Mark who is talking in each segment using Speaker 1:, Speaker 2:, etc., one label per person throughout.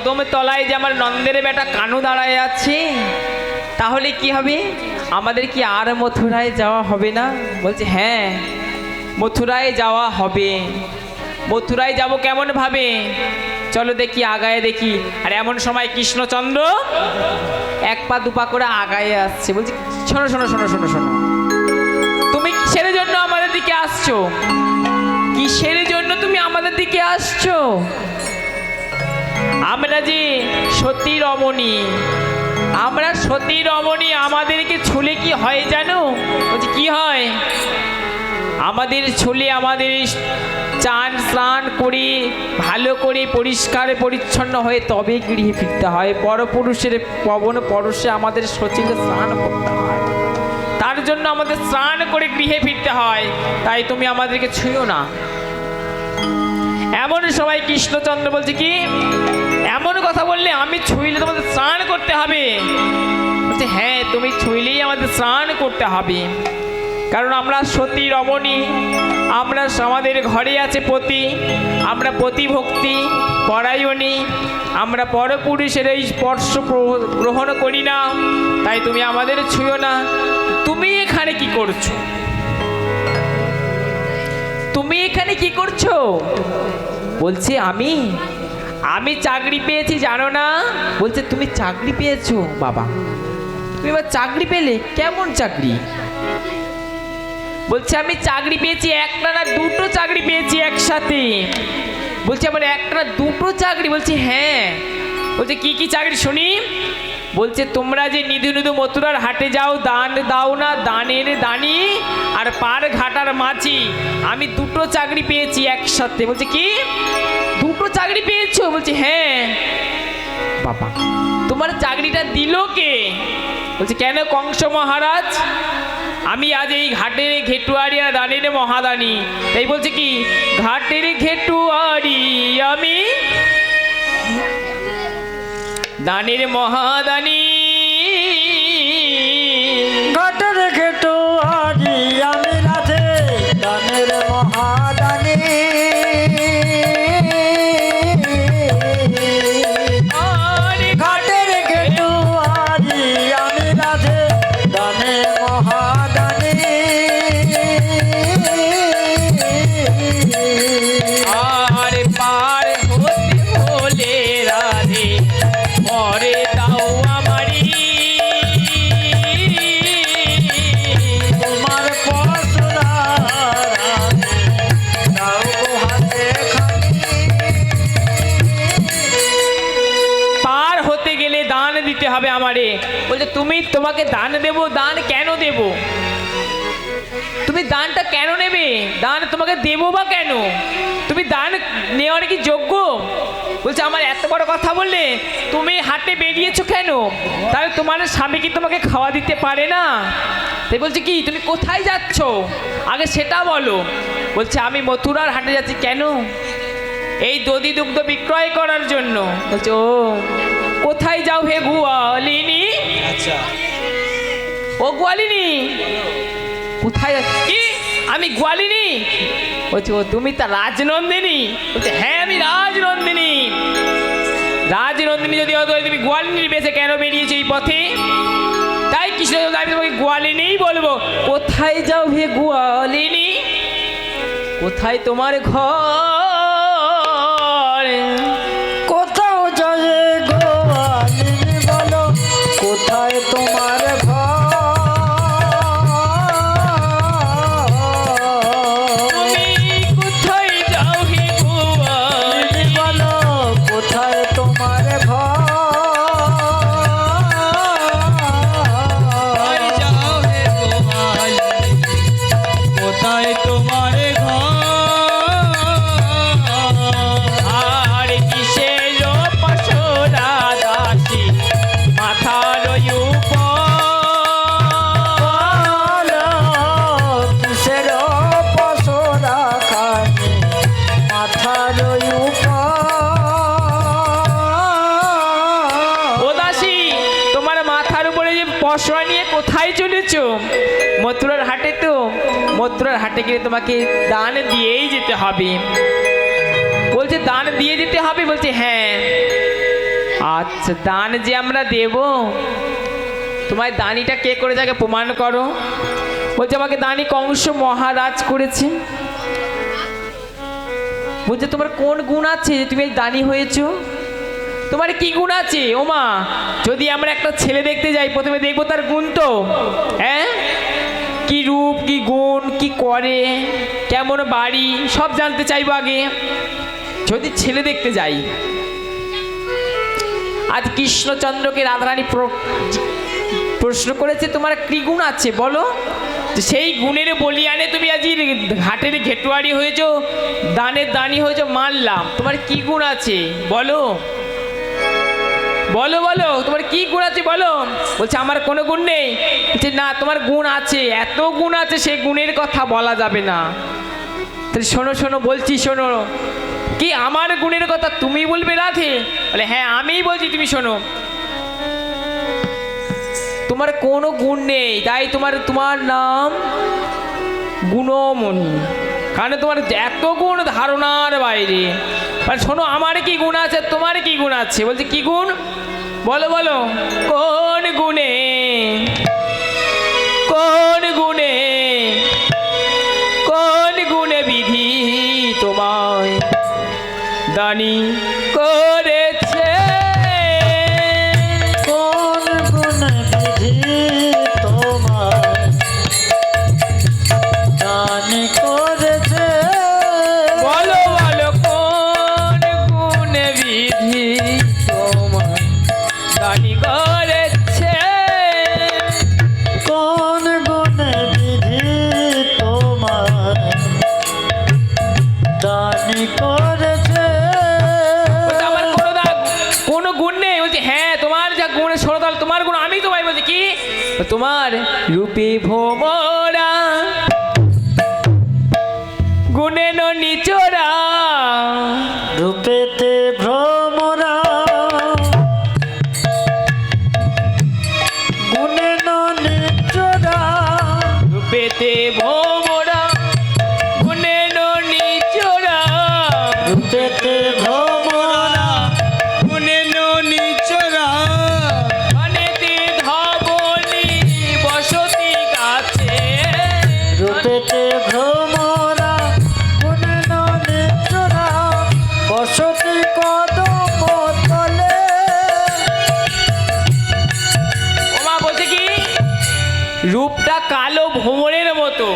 Speaker 1: কদম তলায় যে আমার নন্দের বেটা কানু দাঁড়ায় আছে, তাহলে কি হবে? আমাদের কি আর মথুরায় যাওয়া হবে না? বলছে হ্যাঁ, মথুরায় যাওয়া হবে। মথুরায় যাব কেমন ভাবে? চলো দেখি, আগায় দেখি। আর এমন সময় কৃষ্ণচন্দ্র এক পা দুপা করে আগায় আসছে। বলছি শোনো শোনো শোনো শোনো শোনো, তুমি কিসের জন্য আমাদের দিকে আসছো? কিসের জন্য তুমি আমাদের দিকে আসছো? আমরা যে সতী রমণী, আমরা সতী রমণী, আমাদেরকে ছুলে কি হয় জানো? বলছি কি হয়? আমাদের ছুলে আমাদের চান স্নান করে ভালো করে পরিষ্কার পরিচ্ছন্ন হয়ে তবে গৃহে ফিরতে হয়। পরপুরুষের পবন পরশে আমাদের শচীলে স্নান করতে হয়, তার জন্য আমাদের স্নান করে গৃহে ফিরতে হয়। তাই তুমি আমাদেরকে ছুঁয়ো না। এমন সময় কৃষ্ণচন্দ্র বলছে কি, এমন কথা বললে আমি ছুঁইলে তোমাদের স্নান করতে হবে? বলছে হ্যাঁ, তুমি ছুঁইলেই আমাদের স্নান করতে হবে, কারণ আমরা সতী রমণী, আমরা আমাদের ঘরে আছে পতি, আমরা পতিভক্তি পরায়ণী, আমরা পরপুরুষের এই স্পর্শ গ্রহণ করি না। তাই তুমি আমাদের ছুঁয়ো না। তুমি এখানে কি করছো? তুমি এখানে কি করছো? বলছে আমি আমি চাকরি পেয়েছি, জানো না? বলছে তুমি চাকরি পেয়েছো? বাবা, তুমি এবার চাকরি পেলে? কেমন চাকরি? বলছে আমি চাকরি পেয়েছি, একটা না দুটো চাকরি পেয়েছি একসাথে। বলছে আমার একটা না দুটো চাকরি? বলছি হ্যাঁ। বলছে কি কি চাকরি শুনি? বলছে তোমরা যে নিধু নিধু মথুরার হাটে যাও, দান দাও না, দানের দানি আর পার ঘাটার মাছি, আমি দুটো চাকরি পেয়েছি একসাথে। বলছে কি দুটো চাকরি পেয়েছো? বলছি হ্যাঁ। বাবা, তোমার চাকরিটা দিল কে? বলছে কেন কংস মহারাজ, আমি আজ এই ঘাটের ঘেটুয়ারি আর দানের মহাদানী। তাই বলছে কি ঘাটের ঘেটুয়ারি আমি, দানের মহাদানী।
Speaker 2: ঘাটের ঘেটুয়ারি আমি রাধে, দানের মহাদানী। ঘাটের ঘেটুয়ারি আমি রাধে, দানের মহাদানী।
Speaker 1: আর পার হতে হলে রাধে পরে দাও আমারি,
Speaker 2: তোমার পরশুরা দাও হাতে খানি।
Speaker 1: পার হতে গেলে দান দিতে হবে আমারে। বলছে তুমি, তোমাকে দান দেব? দান কেন দেব? তুমি দানটা কেন নেবে? দান তোমাকে দেবো বা কেন? তুমি দান নেওয়ার কি যোগ্য? বলছে আমার এত বড় কথা বললে তুমি হাটে বেরিয়েছো কেন? তাহলে তোমার স্বামী কি তোমাকে খাওয়া দিতে পারে না? তাই বলছে কি তুমি কোথায় যাচ্ছ আগে সেটা বলো। বলছে আমি মথুরার হাটে যাচ্ছি। কেন? এই দধি দুগ্ধ বিক্রয় করার জন্য। বলছে ও, কোথায় যাও হে গোয়ালিনী?
Speaker 2: আচ্ছা,
Speaker 1: ও গোয়ালিনী, কোথায় কি? আমি গোয়ালিনী? বলছে ও তুমি তা রাজনন্দিনী? বলছে হ্যাঁ আমি রাজনন্দিনী। রাজনন্দিনী যদি হতো তুমি গোয়ালিনীর বেশে কেন বেরিয়েছো এই পথে? তাই কৃষ্ণ আমি তোমাকে গোয়ালিনীই বলবো। কোথায় যাও হে গোয়ালিনী? কোথায় তোমার ঘর?
Speaker 2: কোথাও যায় গোয়ালিনী বলো, কোথায় তোমার ঘর?
Speaker 1: তুমি কোথায় যাও হে গোয়ালিনী?
Speaker 2: বলো কোথায় তোমার ঘর?
Speaker 1: যাও হে গোয়ালিনী, কোথায় তোমার ঘর? আর কিসের পশরা দাসী মাথার উপর?
Speaker 2: কিসের পশরা খানি মাথার
Speaker 1: ও দাসী, তোমার মাথার উপরে যে পশরা নিয়ে কোথায় চলেছো? মথুরার হাটে। তো মথুরার হাটে গিয়ে তোমাকে দান দিয়েই যেতে হবে। বলছে দান দিয়ে যেতে হবে? বলছে হ্যাঁ। আচ্ছা, দান যে আমরা দেব, তোমার দানিটা কে করে যাকে প্রমাণ করো। বলছে আমাকে দানি কংস মহারাজ করেছে। বলছে তোমার কোন গুণ আছে যে তুমি দানি হয়েছো? তোমার কি গুণ আছে? ওমা, যদি আমরা একটা ছেলে দেখতে যাই প্রথমে দেখবো তার গুণ তো, হ্যাঁ, কি রূপ, কি গুণ, কি করে, কেমন বাড়ি, সব জানতে চাইবো আগে যদি ছেলে দেখতে যাই। আজ কৃষ্ণচন্দ্রকে রাধারানী প্রশ্ন করেছে তোমার কি গুণ আছে বলো। সেই গুণের বলিয়ানে তুমি আজ ঘাটের ঘেটুয়ারি হয়েছো, দানের দানি হয়েছো, মানলাম। তোমার কি গুণ আছে বলো, বলো বলো, তোমার কি গুণ আছে বলো। বলছে আমার কোনো গুণ নেই। বলছে না, তোমার গুণ আছে, এত গুণ আছে, সেই গুণের কথা বলা যাবে না। তাহলে শোনো শোনো, বলছি শোনো। কি আমার গুণের কথা তুমি বলবে রাধে? বলে হ্যাঁ আমিই বলছি, তুমি শোনো। তোমার কোনো গুণ নেই, তাই তোমার নাম গুণমণি, কারণ তোমার এত গুণ ধারণার বাইরে। মানে শোনো, আমার কি গুণ আছে, তোমার কি গুণ আছে। বলছে কি গুণ বলো বলো। কোন গুণে, কোন গুণে, কোন গুণে বিধি তোমায় দানি করেছে?
Speaker 2: কোন গুণ বিধি তোমায় দানি করেছে?
Speaker 1: বলো বলো, কোন গুণে বিধি তোমায় দানি করেছে?
Speaker 2: কোন গুণ বিধি তোমায় দানি করেছে?
Speaker 1: বলছে আমার কোনো গুণ নেই। বলছে হ্যাঁ, তোমার যা গুণ সরতাল, তোমার গুণ আমি তোমায় বলছি কি, তোমার রূপে ভোমরা গুণে নিচোরা,
Speaker 2: রূপেতে ভ্রমরা গুণে নিচোরা,
Speaker 1: রূপেতে ভোমরা গুণে নিচোরা,
Speaker 2: রূপেতে ভ্রমরা
Speaker 1: গুণে নিচোরা, ধনেতে ধবলি বসতি গাছে,
Speaker 2: রূপেতে ভ্রমরা গুণে নিচোরা, বসতি কদম তলে।
Speaker 1: ওমা বলছে কি, রূপটা কালো ভোমরের মতো,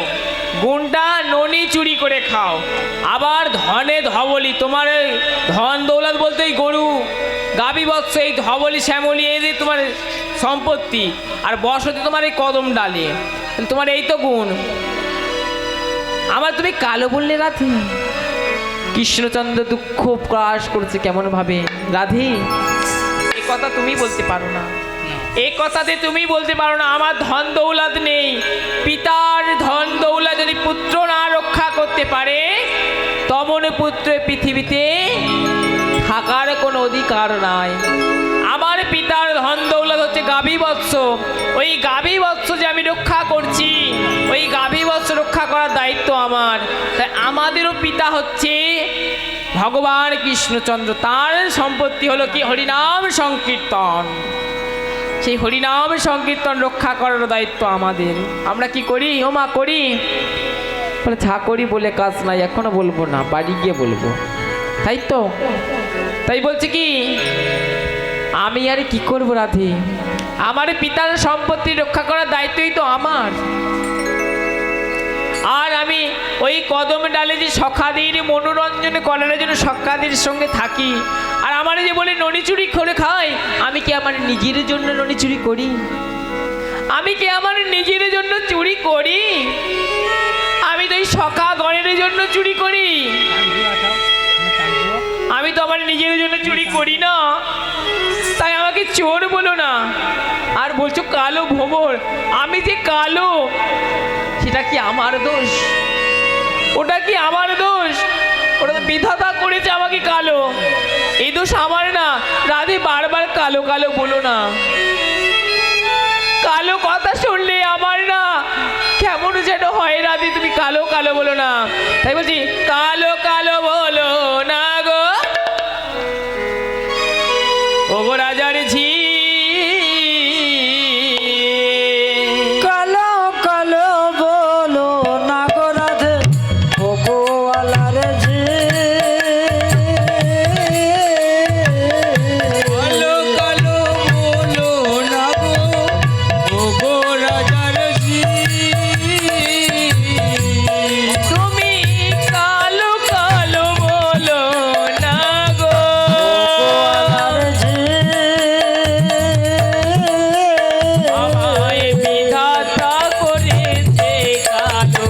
Speaker 1: গুণটা ননি চুরি করে খাও। আবার ধনে ধবলি, তোমার এই ধন দৌলত বলতে এই গরু গাবি বৎস, এই ধবলি শ্যামলি, এই যে তোমার সম্পত্তি, আর বসতি তোমার এই কদম ডালে, তোমার এই তো গুণ। আমার তুমি কালো বললে রাধে। কৃষ্ণচন্দ্র দুঃখ প্রকাশ করছে কেমন ভাবে। রাধে, এই কথা তুমি বলতে পারো না, এই কথাতে তুমি বলতে পারো না। আমার ধন দৌলত নেই, পিতার ধন দৌলত যদি পুত্র না রক্ষা করতে পারে, তমন পুত্র পৃথিবীতে থাকার কোনো অধিকার নাই। আমার পিতার ধন দৌলত হচ্ছে গাভী বৎস, ওই গাভী বৎস যে আমি রক্ষা করছি, ওই গাভী বৎস রক্ষা করার দায়িত্ব আমার। তাই আমাদেরও পিতা হচ্ছে ভগবান কৃষ্ণচন্দ্র, তার সম্পত্তি হলো কি হরিনাম সংকীর্তন। সেই হরিনাম সংকীর্তন রক্ষা করার দায়িত্ব আমাদের। আমরা কি করি? ও মা করি, মানে যা করি বলে কাজ নাই, এখনো বলবো না, বাড়ি গিয়ে বলবো, তাই তো। তাই বলছে কি, আমি আর কি করবো রাধে, আমার পিতার সম্পত্তি রক্ষা করার দায়িত্বই তো আমার। আর আমি ওই কদম ডালে যে সখাদের মনোরঞ্জন করার জন্য সখাদের সঙ্গে থাকি, আর আমার যে বলে ননি চুরি করে খাই, আমি কি আমার নিজের জন্য ননি চুরি করি? আমি কি আমার নিজের জন্য চুরি করি? আমি তো এই সখা গণের জন্য চুরি করি, আমি তো আমার নিজের জন্য চুরি করি না। তাই আমাকে চোর বলো না। আর বলছো কালো ভোমর, আমি যে কালো, সেটা কি আমার দোষ? ওটা কি আমার দোষ? ওটা তো বিধাতা করেছে আমাকে কালো, এই দোষ আমার না। রাধে, বারবার কালো কালো বলো না, কালো কথা শুনলে আমার না কেমন যেন হয়। রাধে, তুমি কালো কালো বলো না। তাই বলছি কালো কালো বলো না গো, ও গো রাজার ঝি
Speaker 2: কালো কালো বলো না গো রাধে ভগওয়ালার ঝি
Speaker 3: কালো কালো বলো না গো ওগো রাজার জি
Speaker 1: তুমি কালো কালো বলো না গো
Speaker 2: ভগওয়ালার ঝি
Speaker 1: আমায় বিধাতা করেছে কালো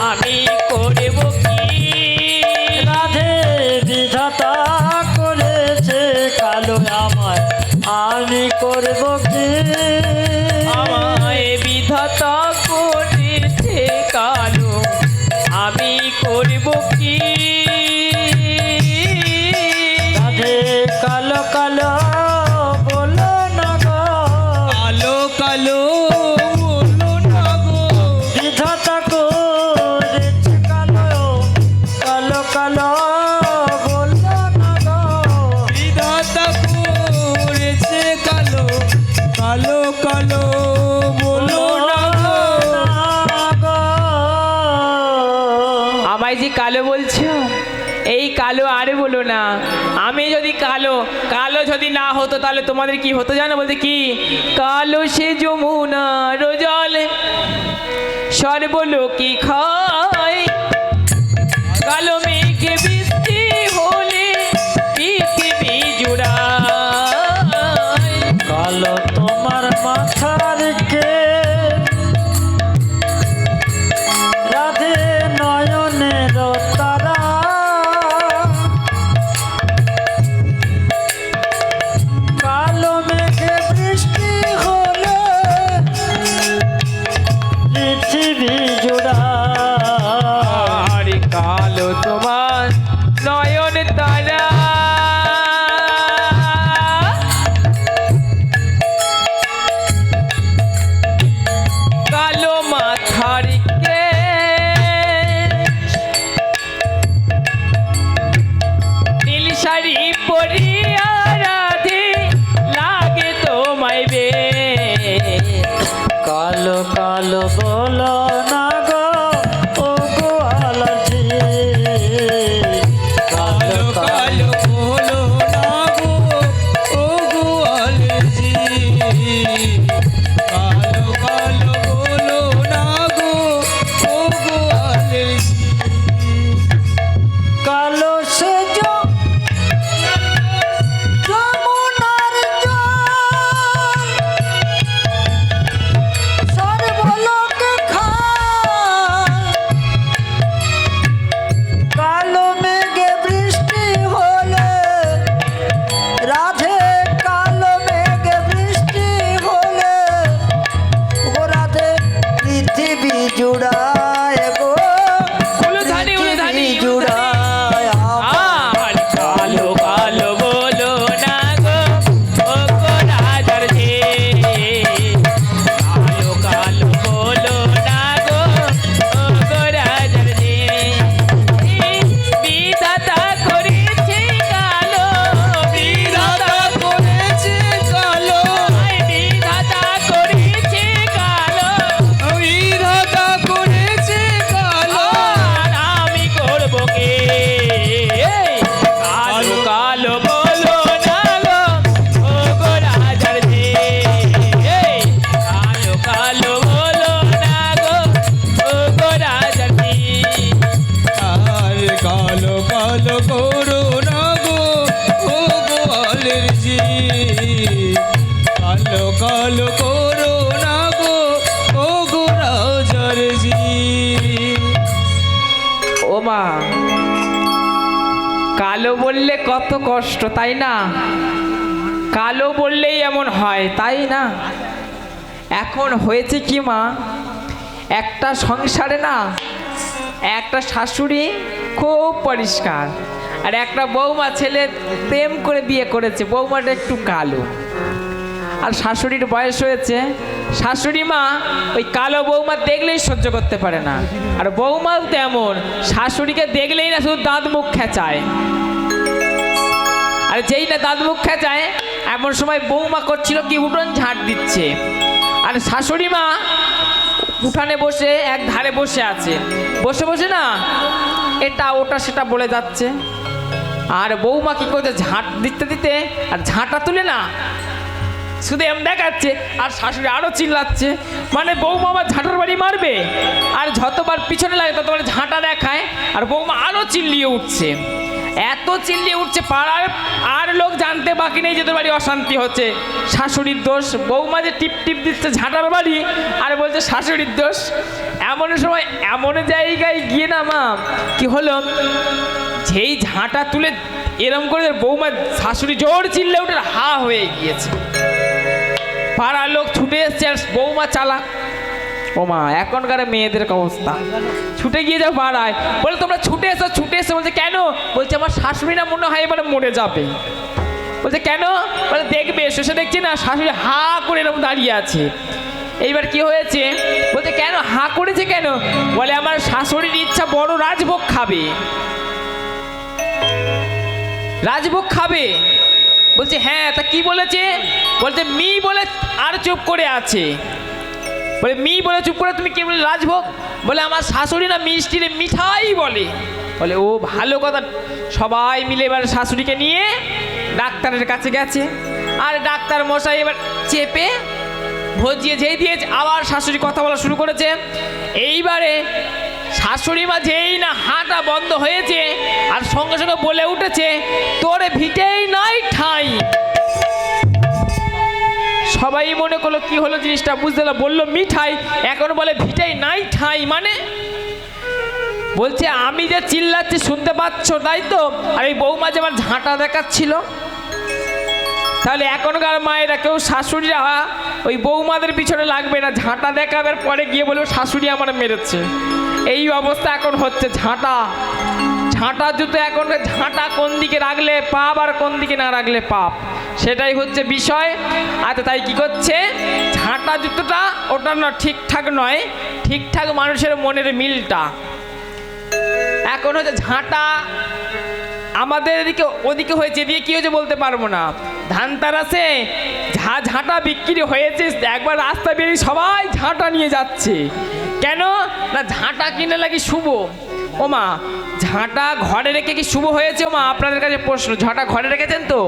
Speaker 1: আমি করব কি
Speaker 2: রাধে বিধাতা করেছে কালো আমার আমি করব কি
Speaker 1: আমায় বিধাতা করেছে কালো আমি করব কি
Speaker 2: রাধে কালো কালো বলো না গো
Speaker 3: কালো কালো বলো না গো
Speaker 2: বিধাতা করেছে কালো কালো কালো বলো না গো
Speaker 3: বিধাতা করেছে কালো কালো কালো বলো না গো
Speaker 1: আমায় যে কালো বলছো এই কালো আরে বলো না আমি যদি কালো কালো যদি না হতো তাহলে তোমাদের কি হতো জানো বলতে কি কালো সে যমুনার জলে সর্বলোকে খায় কালো মেঘে বৃষ্টি হলে পৃথিবী জুড়ায়
Speaker 2: কালো তোমার মাথার কে রাধে নয়নের তারা কালো মেঘে বৃষ্টি হলে পৃথিবী জুড়া
Speaker 1: আর কালো তোমার নয়ন তারা কালো মাথার কে নীল শাড়ি পরিয়া রাধে লাগে তোমায় বে
Speaker 2: কালো কালো বলো না গো ও গো আলাজি
Speaker 3: কালো কালো বলো না গো ওগো আলজি কালো কালো বলো না গো ওগো আলজি
Speaker 2: কালো সে যমুনার জল সর্বলোকে খায় কালো মেঘে বৃষ্টি হলে রাধে কালো মেঘে বৃষ্টি হলে ও রাধে পৃথিবী জুড়ায় গো
Speaker 1: উলুধ্বনি, উলুধ্বনি,
Speaker 2: পৃথিবী জুড়ায়
Speaker 1: আর কালো কালো বলো না গো ও গো রাজার ঝি কালো কালো বলো না গো ও গো রাজার ঝি বিধাতা করেছে কালো
Speaker 3: বিধাতা করেছে কালো
Speaker 1: বিধাতা করেছে কালো
Speaker 3: বিধাতা করেছে কালো
Speaker 1: আর আমি করব কে কালো কালো বলো না গো ও গো রাজার ঝি কালো কালো বলো না গো ও গো রাজার ঝি
Speaker 3: আর কালো কালো করো না গো ওগো আলজি কালো কালো করো না গো ওগো রাজার জি
Speaker 1: ও মা কালো বললে কত কষ্ট তাই না কালো বললেই এমন হয় তাই না এখন হয়েছে কি মা একটা সংসারে না একটা শাশুড়ি খুব পরিষ্কার আর একটা বৌমা ছেলে প্রেম করে বিয়ে করেছে বৌমাটা একটু কালো আর শাশুড়ির বয়স হয়েছে শাশুড়ি মা ওই কালো বৌমা দেখলেই সহ্য করতে পারে না আর বৌমাও তেমন শাশুড়িকে দেখলেই না শুধু দাঁত মুখ খেঁচায় আর যেই না দাঁত মুখ খেঁচায় এমন সময় বৌমা করছিল কি উঠোন ঝাঁট দিচ্ছে, আর শাশুড়ি মা উঠানে বসে এক ধারে বসে আছে, বসে বসে না এটা ওটা সেটা বলে যাচ্ছে। আর বৌমা কি করছে, ঝাঁট দিতে দিতে আর ঝাঁটা তুলে না শুধু এম দেখাচ্ছে, আর শাশুড়ি আরো চিল্লাচ্ছে, মানে বৌমা আমার ঝাঁটার বাড়ি মারবে, আর যতবার পিছনে লাগে ততবার ঝাঁটা দেখায়, আর বৌমা আরো চিল্লিয়ে উঠছে, এত চিল্লিয়ে উঠছে পাড়ার আর লোক জানতে বাকি নেই যে তোর বাড়ি অশান্তি হচ্ছে, শাশুড়ির দোষ। বৌমা যে টিপ টিপ দিচ্ছে ঝাঁটার বাড়ি আর বলছে শাশুড়ির দোষ। এমন সময় এমন জায়গায় গিয়ে না মা কি হলো, যেই ঝাঁটা তুলে এরম করে বৌমা শাশুড়ি জোর চিল্লে উঠে হা হয়ে গিয়েছে, পাড়ার লোক ছুটে এসছে, আর বৌমা চালাক। ও মা এখনকার মেয়েদের অবস্থা, ছুটে গিয়ে যাও পাড়ায়, বলে তোমরা ছুটে এসো, বলছে কেন, বলছে আমার শাশুড়ি না মনে হয় এবারে মরে যাবে। বলছে কেন, বলে দেখবে শেষে দেখছি না শাশুড়ি হা করে এরকম দাঁড়িয়ে আছে। এইবার কি হয়েছে, বলছে কেন হা করেছে কেন, বলে আমার শাশুড়ির ইচ্ছা বড় রাজভোগ খাবে, রাজভোগ খাবে। বলছে হ্যাঁ তা কি বলেছে, বলছে মি বলে আর চুপ করে আছে। বলে মি বলে চুপ করে তুমি কি বলে রাজভোগ, বলে আমার শাশুড়ি না মিষ্টিরে মিঠাই বলে। বলে ও ভালো কথা, সবাই মিলে এবার শাশুড়িকে নিয়ে ডাক্তারের কাছে গেছে, আর ডাক্তার মশাই এবার চেপে ভজিয়ে যেই দিয়েছে, আবার শাশুড়ি কথা বলা শুরু করেছে। এইবারে শাশুড়ি মা যেই না হাঁটা বন্ধ হয়েছে, আর সঙ্গে সঙ্গে বলে উঠেছে তোরে ভিটেই নাই ঠাই। সবাই মনে করলো কি হলো জিনিসটা বুঝতে না, বললো মিঠাই, এখন বলে ভিটাই নাই ঠাই, মানে বলছে আমি যে চিল্লাচ্ছি শুনতে পাচ্ছ তাই তো, আর এই বৌমা যে আমার ঝাঁটা দেখাচ্ছিল। তাহলে এখনকার মায়েরা কেউ শাশুড়িরা ওই বৌমাদের পিছনে লাগবে না, ঝাঁটা দেখাবার পরে গিয়ে বলবো শাশুড়ি আমার মেরেছে। এই অবস্থা এখন হচ্ছে, ঝাঁটা জুতো এখন, ঝাঁটা কোন দিকে রাখলে পাপ আর কোন দিকে না রাখলে পাপ, সেটাই হচ্ছে বিষয়। আচ্ছা তাই কি করছে, ঝাঁটা জুতোটা ওটা না ঠিকঠাক নয়, ঠিকঠাক মানুষের মনের মিলটা। এখন হচ্ছে ঝাঁটা আমাদের এদিকে ওদিকে হয়েছে, এদিকে কি হয়েছে বলতে পারবো না। ধানতারাসে ঝাঁটা বিক্রি হয়েছে, একবার রাস্তা বেরিয়ে সবাই ঝাঁটা নিয়ে যাচ্ছে, কেন না ঝাঁটা কিনে লাগি শুভ। ও মা ঝাঁটা ঘরে রেখে কি শুভ হয়েছে? ও মা আপনাদের কাছে প্রশ্ন, ঝাঁটা ঘরে রেখেছেন তো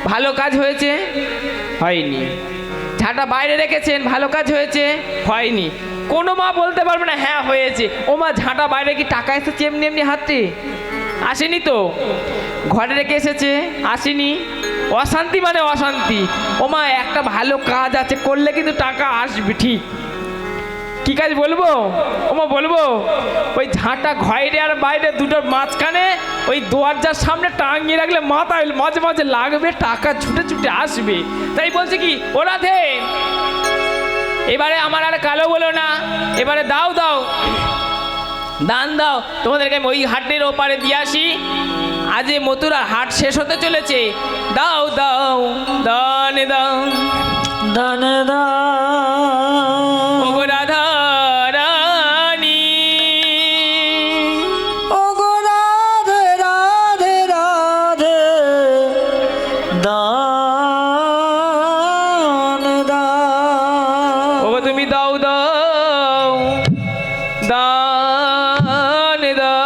Speaker 1: ভালো কাজ হয়েছে? হয়নি। ঝাঁটা বাইরে রেখেছেন ভালো কাজ হয়েছে? হয়নি। কোনো মা বলতে পারবে না হ্যাঁ হয়েছে। ও মা ঝাঁটা বাইরে কি টাকা এসেছে এমনি এমনি হাতে? আসেনি তো। ঘরে রেখে এসেছে, আসেনি। অশান্তি মানে অশান্তি। ও মা একটা ভালো কাজ আছে, করলে কিন্তু টাকা আসবে ঠিক। কি কাজ বলবো? ও মা বলবো, ওই ঝাঁটা ঘরে আর বাইরে দুটোর মাঝখানে ওই দরজার সামনে টাঙিয়ে রাখলে মাথায় মাঝে মাঝে লাগবে, টাকা ছুটে ছুটে আসবে। তাই বলছে কি ও রাধে, এবারে আমার আর কালো বলো না, এবারে দাও দাও দান দাও, তোমাদেরকে আমি ওই হাটের ওপারে দিয়ে আসি। আজ মথুরা হাট শেষ হতে চলেছে, দাও দাও দানে দাও
Speaker 2: দানে দাও।
Speaker 1: ওগো রাধা রানী,
Speaker 2: ওগো রাধে রাধে রাধে দানে দাও।
Speaker 1: ওগো তুমি দাও দাও দানে দাও।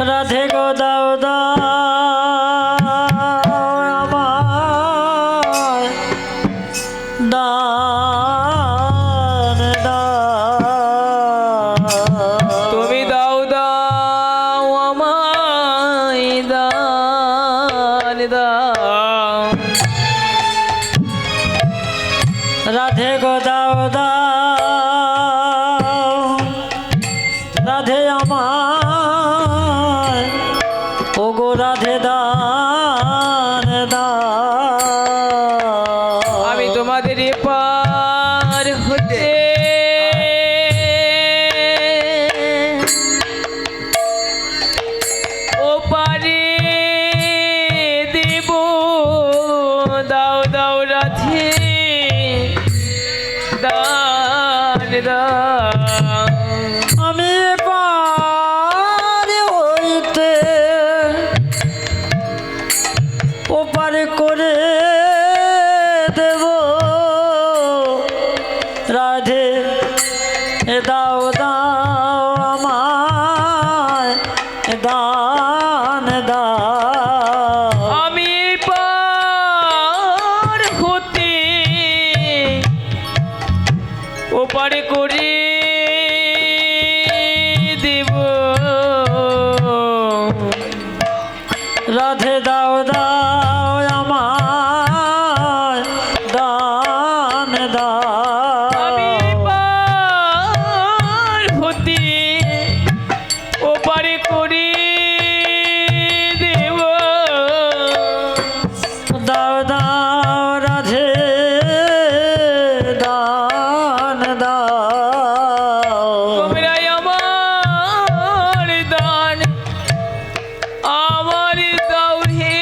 Speaker 2: রাধে গো দাও দাও আমায় দান দাও।
Speaker 1: তুমি দাও দাও আমায় দান দাও।
Speaker 2: রাধে গো দাও দাও, রাধে আমায় ওগো রাধে দান দাও।
Speaker 1: আমি তোমাদের পার হতে ও পারে দেব, দাও দাও রাধে দাও।
Speaker 2: ওপার করে দেব রাধে দাও দাও আমায় দান দাও
Speaker 1: আমি পার হতে ওপারে করে দেব
Speaker 2: রাধে দাও দাও আমায় দান
Speaker 1: আমি
Speaker 2: দাও
Speaker 1: পার হতে ওপারে করে দেব
Speaker 2: দাও দাও রাধে দান দাও
Speaker 1: তোমরাই আমার দান আমার দাও হে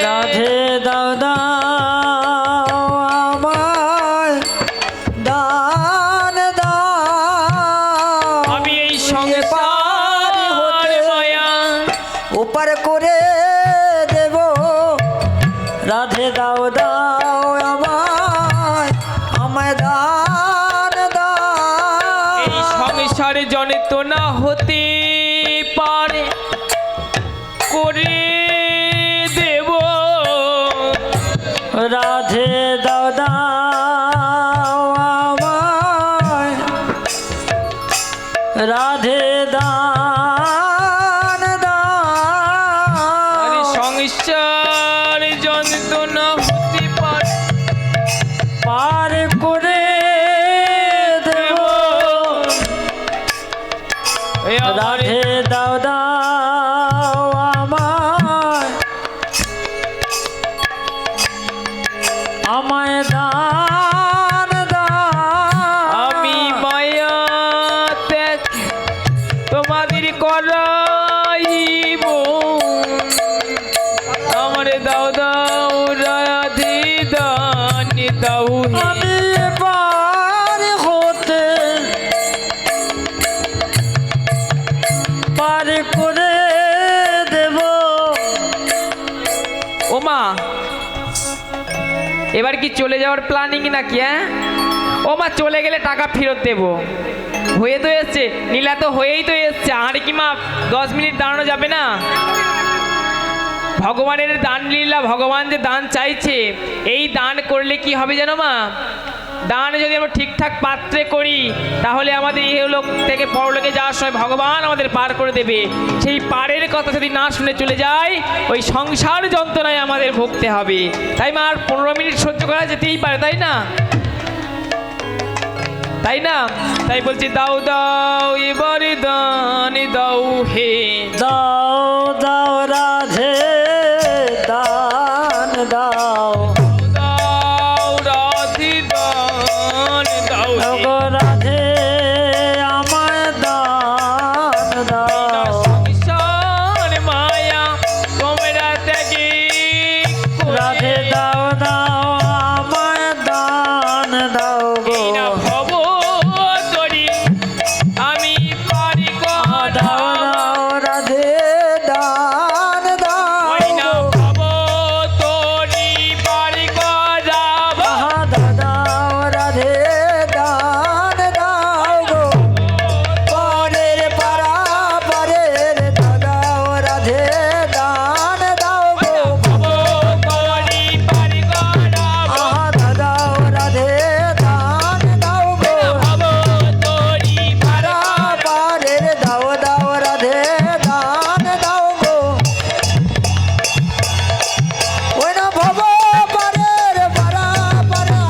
Speaker 2: রাধে দাও দাও আমায় দান দাও
Speaker 1: আমি এই সংসার মায়া
Speaker 2: ওপার করে দেব রাধে দাও দাও আমায় আমায় দান
Speaker 1: এই
Speaker 2: দাও
Speaker 1: সংসারে জনে তো না হতে পারে করে দেব
Speaker 2: রাধে দাও দাও আমায় রাধে দান
Speaker 1: আরে
Speaker 2: দাও
Speaker 1: সংসার জনে তো না হতে পারে
Speaker 2: পার করে দেব
Speaker 1: এই আমার
Speaker 2: রাধে দাও দাও আমায় আমায় দান দাও
Speaker 1: আমি মায়া ত্যাগ তোমাদের করাইব আমার দাও দাও রাধে দান দাও হে।
Speaker 2: আমি পার হতে পার করে দেব
Speaker 1: ওমা এবার কি চলে যাওয়ার প্ল্যানিং নাকি হ্যাঁ ওমা চলে গেলে টাকা ফেরত দেব হয়ে তো এসছে নীলা তো হয়েই তো এসছে আর কি মা 10 মিনিট দাঁড়ানো যাবে না ভগবানের দান লীলা ভগবান যে দান চাইছে এই দান করলে কি হবে জানো মা দান যদি আমরা ঠিকঠাক পাত্রে করি তাহলে আমাদের ইহলোক থেকে পরলোকে যাওয়ার সময় ভগবান আমাদের পার করে দেবে সেই পারের কথা যদি না শুনে চলে যায় ওই সংসার যন্ত্রণায় আমাদের ভুগতে হবে তাই মা আর 15 মিনিট সহ্য করা যেতেই পারে তাই না তাই না তাই বলছি দাও দাও এবারে দান দাও হে
Speaker 2: দাও দাও রাধে দান দাও
Speaker 1: দাও রাধে দান দাও হে।
Speaker 2: গো রাধে আমায় দান দাও
Speaker 1: সংসার মায়া তোমরা ত্যাগে
Speaker 2: রাধে দাও দাও আমায় দান দাও গো
Speaker 1: এই না ভব তরি আমি পারি
Speaker 2: দাও দাও রাধে দান
Speaker 1: ওই না
Speaker 2: দাও
Speaker 1: ভব তরি পারি করাবা
Speaker 2: দাও রাধে দান দাও গো পরের পারা পরের দাও রাধে দান দাও গো
Speaker 1: ভব তরি পারি করাবা
Speaker 2: দাও রাধে দান দাও গো
Speaker 1: ভব তরি
Speaker 2: পারা পরের দাও দাও রাধে দান দাও গো ওই না ভব পরের পারা পারা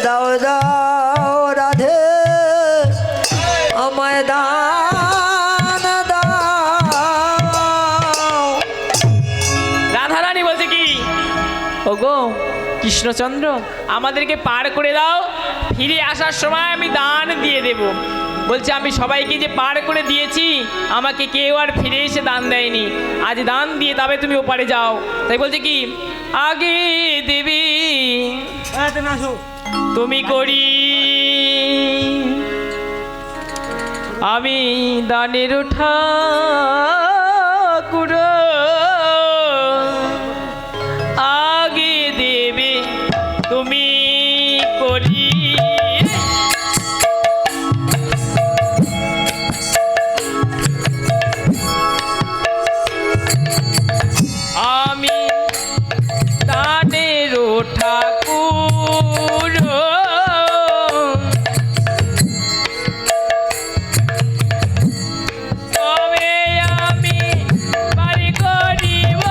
Speaker 2: দাও দাও রাধে আমায় দান দাও
Speaker 1: রাধারানী বলছে কি ওগো কৃষ্ণচন্দ্র আমাদেরকে পার করে দাও ফিরে আসার সময় আমি দান দিয়ে দেব বলছে আমি সবাইকে যে পার করে দিয়েছি আমাকে কেউ আর ফিরে এসে দান দেয়নি আজ দান দিয়ে তবে তুমি ওপারে যাও তাই বলছে কি আগে দেবে
Speaker 2: আসো।
Speaker 1: তুমি করি আমি দানের ঠাকুর, আগে দেবে তুমি করি। আমি দানের ঠাকুর, তবে আমি বাড়ি করিব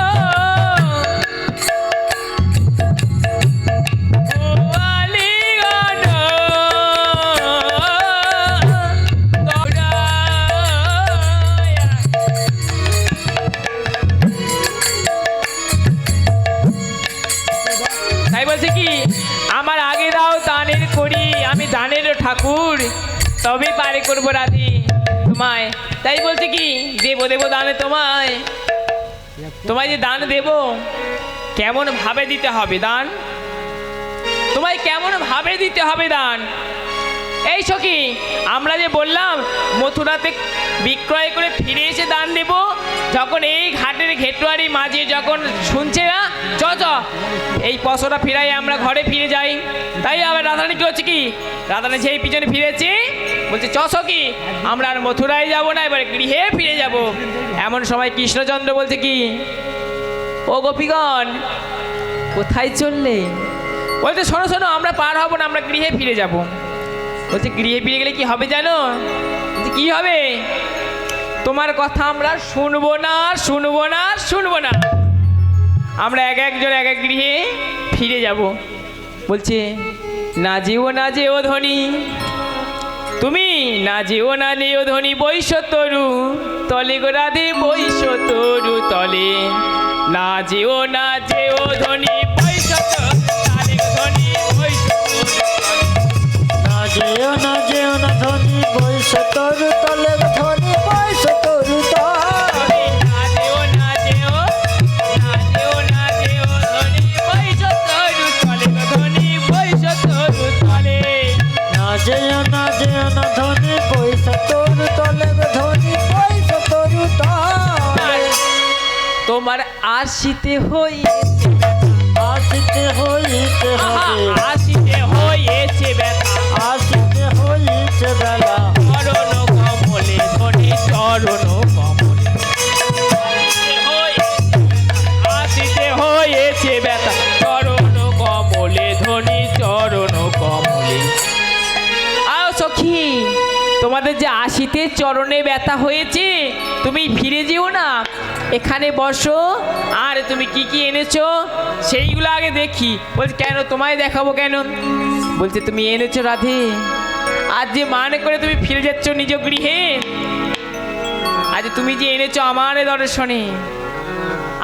Speaker 1: গোয়ালিগণ দৌড়াইয়া। তাই বলছে কি আমার আগে দাও দানের করি, আমি দানের ঠাকুর, তবে পারে করবো রাধি তোমায়। তাই বলছে কি দেবো দেবো দানে তোমায়, তোমায় যে দান দেব কেমন ভাবে দিতে হবে দান, তোমায় কেমন ভাবে দিতে হবে দান। এই সখী আমরা যে বললাম মথুরাতে বিক্রয় করে ফিরে এসে দান দেব, যখন এই ঘাটের ঘেটুয়ারি মাঝে যখন শুনছে না চ চ এই পশোটা ফিরাই আমরা ঘরে ফিরে যাই। তাই আবার রাধারানী কি হচ্ছে কি রাধারানী সেই পিছনে ফিরেছে, বলছে চ সখী আমরা আর মথুরায় যাব না, এবার গৃহে ফিরে যাব। এমন সময় কৃষ্ণচন্দ্র বলছে কি ও গোপীগণ কোথায় চললে? বলছে শোনো শোনো আমরা পার হব না, আমরা গৃহে ফিরে যাব। বলছে গৃহে ফিরে গেলে কি হবে জানো? বলছে কি হবে? তোমার কথা আমরা শুনবো না শুনবো না শুনবো না, আমরা এক একজন এক এক গৃহে ফিরে যাব। বলছে না যেও না যেও ধনী, তুমি না যেও না যেও ধনী বৈশ্য তরু তলে গো রাধে বৈশ্য তরু তলে, না যেও না যেও ধনী বৈশ্য তলে ধনী বৈশ্য তরু তলে।
Speaker 2: না যেও না যেও না ধনী বৈশ্য তরু তলে, ধনী বৈশ্য তরু তলে।
Speaker 1: না যেও না যেও না যেও না যেও ধনী বৈশ্য তরু তলে ধনী বৈশ্য তরু তলে।
Speaker 2: না যেও না যেও না ধনী বৈশ্য তরু তলে, ধনী বৈশ্য তরু তলে।
Speaker 1: তোমার আসিতে হই
Speaker 2: আসিতে হইতে হবে,
Speaker 1: আসিতে হয়েছে ব্যথা
Speaker 2: আসিতে হইতে বেলা।
Speaker 1: চরণ কমলে ধনী চরণ কমলে আসিতে হয়েছে ব্যথা চরণ কমলে ধনী চরণ কমলে। আও সখী তোমাদের যে আসিতে চরণে ব্যথা হয়েছে তুমি ফিরে যেও না, এখানে বসো আর তুমি কি কি এনেছো সেইগুলো আগে দেখি। বলছে কেন তোমায় দেখাবো কেন? বলছে তুমি এনেছো রাধে, আজ যে মানে করে তুমি ফিরে যাচ্ছ নিজ গৃহে, আজ তুমি যে এনেছো আমার দর্শনে,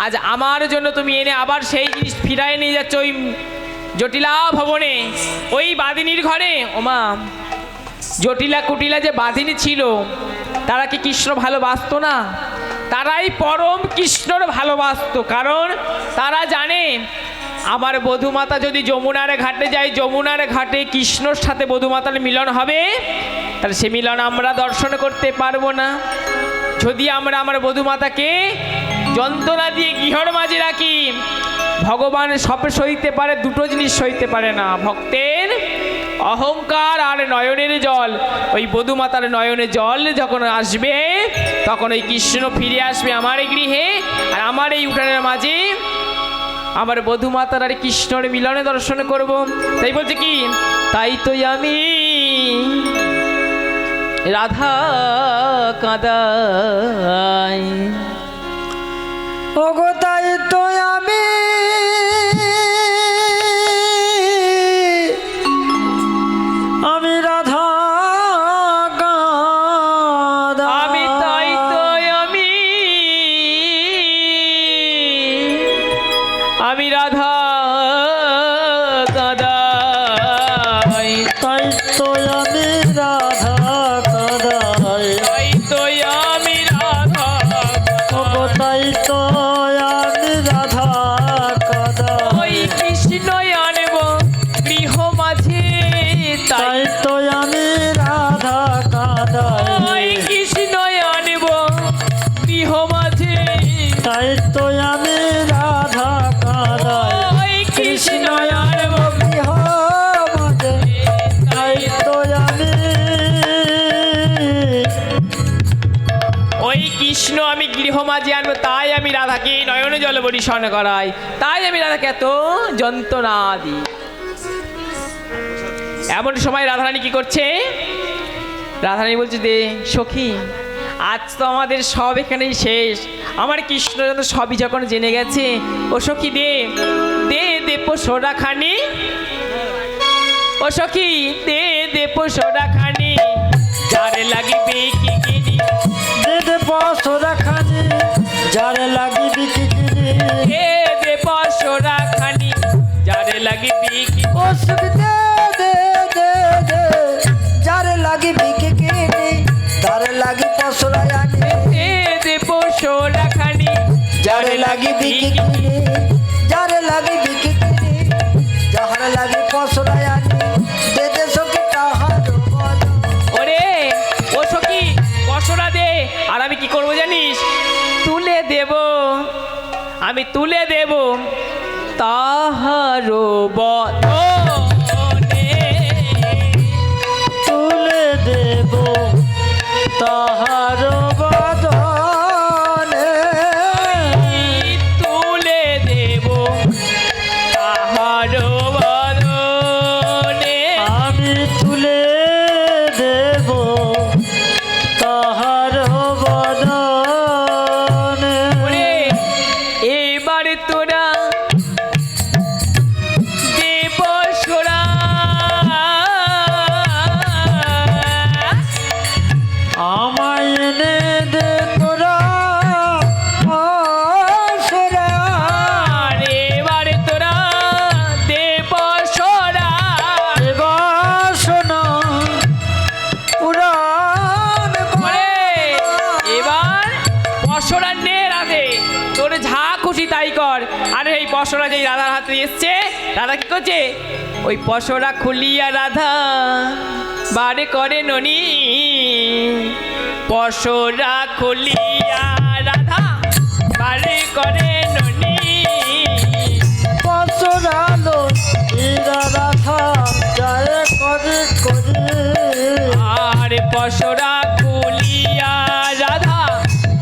Speaker 1: আজ আমার জন্য তুমি এনে আবার সেই জিনিস ফিরায় নিয়ে যাচ্ছ ওই জটিলা ভবনে, ওই বাদিনীর ঘরে। ওমা জটিলা কুটিলা যে বাদিনী ছিল তারা কি কৃষ্ণ ভালোবাসতো না? তারাই পরম কৃষ্ণর ভালোবাসতো, কারণ তারা জানে আমার বধূমাতা যদি যমুনার ঘাটে যায়, যমুনার ঘাটে কৃষ্ণর সাথে বধূমাতার মিলন হবে, তাহলে সে মিলন আমরা দর্শন করতে পারবো না। যদি আমরা আমার বধূমাতাকে যন্ত্রণা দিয়ে গৃহর মাঝে রাখি, ভগবান সব সইতে পারে, দুটো জিনিস সইতে পারে না, ভক্তের অহংকার আর নয়নের জল। ওই বধূমাতার নয়নের জল যখন আসবে তখন ওই কৃষ্ণ ফিরে আসবে আমার এই গৃহে, আর আমার এই উঠানের মাঝে আমার বধূমাতার আর কৃষ্ণর মিলনে দর্শন করব। তাই বলছে কি তাই তো আমি রাধা কাঁদাই,
Speaker 2: ওগো তাই তো আমি রাধা কাঁদাই।
Speaker 1: আমি তাই তো আমি রাধা কাঁদাই,
Speaker 2: তাই তো আমি রাধা কাঁদাই।
Speaker 1: তাই তো আমি রাধা
Speaker 2: ওগো তাই তো আমি রাধা
Speaker 1: মাঝে আনবো, তাই আমি রাধাকে নয়ন জল পরিশন করাই, তাই আমি রাধাকে এত যন্ত্রণা দিই। এমন সময় রাধারানী কি করছে? রাধারানী বলছে, দে সখী, আজ তো আমাদের সব এখানেই শেষ, আমার কৃষ্ণচন্দ্র সবই যখন জেনে গেছে, ও সখী দে দে দে পোষরা খানি, ও সখী দে দে পোষরা খানি, যারে লাগিবে কি কিনি,
Speaker 2: দে দে পশরা খানি, যারে লাগিবি কি কিনি,
Speaker 1: দে দে পোষরা খানি, যারে লাগিবে কি,
Speaker 2: ও সুখ দে দে দে দে, যারে লাগিবি কি কিনি, যারে লাগি পশরা আনি,
Speaker 1: দে দে পোষরা খানি,
Speaker 2: যারে লাগিবি কি কিনি, যারে লাগিবি কি কিনি, যাহার লাগি পশরা আনি, দে দে সখী তাহার বদন।
Speaker 1: ওরে ও সখী পশরা দে, আর আমি কি করবো জানিস? তুলে দেব, আমি তুলে দেব তাহারো বদনে,
Speaker 2: তুলে দেব তাহার বদনে,
Speaker 1: তুলে দেব তাহারো বদনে,
Speaker 2: আমি তুলে দেব তাহার বদনে।
Speaker 1: ওরে এবারে তোরা দেব সোরা,
Speaker 2: আমায় এনে দে তোরা পশরা,
Speaker 1: আর এবারে তোরা দেব সোরা,
Speaker 2: এবার শোনো পুরাণ
Speaker 1: ওরে এবার পশরা নে রাধে, তোর যা খুশি তাই কর। আরে এই পশরা যেই রাধার হাতে এসছে, রাধা কি করছে? ওই পশরা খুলিয়া রাধা বারে করে ননি, পশরা খুলিয়া রাধা বারে করে ননি,
Speaker 2: পশরালো হীরা রাধা যায় করে করে,
Speaker 1: আর পশরা খুলিয়া রাধা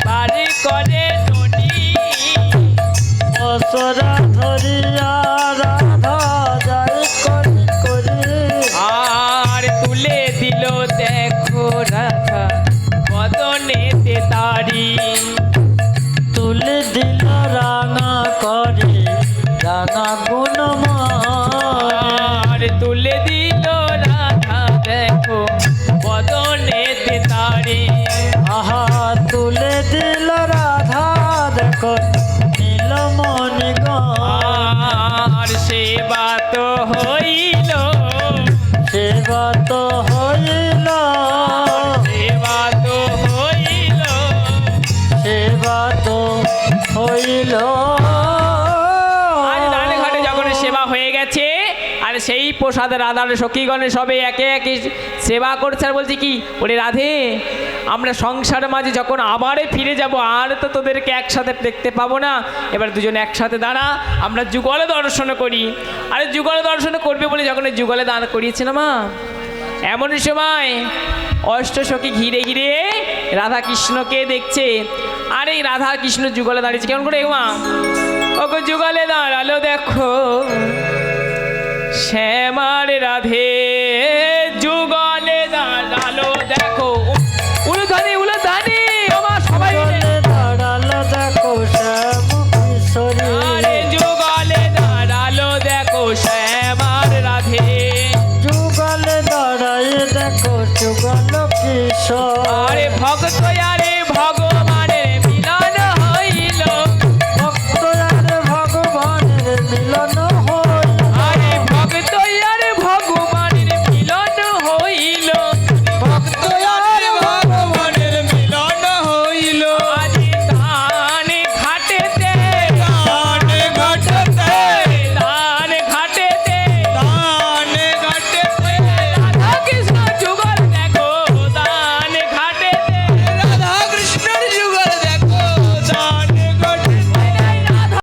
Speaker 1: বারে করে ননি,
Speaker 2: পশরা ধরিয়া রাধা যায় করে করে,
Speaker 1: আর তুলে দিল দেখো রাধা বদনেতে তারি,
Speaker 2: তুলে দিল রাঙা করে রাঙা গুণমান,
Speaker 1: আর তুলে দিল রাধা দেখো বদনেতে তারি,
Speaker 2: আহা তুলে দিল রাধা দেখো নীলমণি গান,
Speaker 1: আর সেবা তো হইল,
Speaker 2: সেবা তো হইল,
Speaker 1: সেবা তো হইল,
Speaker 2: সেবা তো হইল।
Speaker 1: আজ দানে ঘাটে যখন সেবা হয়ে গেছে, আর সেই প্রসাদ রাধার সখীগণে সবে একে একে সেবা করছে, আর বলছে কি, ওরে রাধে আমরা সংসারের মাঝে যখন আবারে ফিরে যাব, আর তো তোদেরকে একসাথে দেখতে পাবো না, এবার দুজনে একসাথে দাঁড়া, আমরা যুগলে দর্শন করি। আরে যুগলে দর্শন করবে বলে যখন এই যুগলে দাঁড় করিয়েছে না মা, এমন সময় অষ্টসখী ঘিরে ঘিরে রাধা কৃষ্ণকে দেখছে, আর এই রাধা কৃষ্ণ যুগলে দাঁড়িয়েছে কেমন করে মা, ওকে যুগলে দাঁড়ালো দেখো শ্যামার রাধে,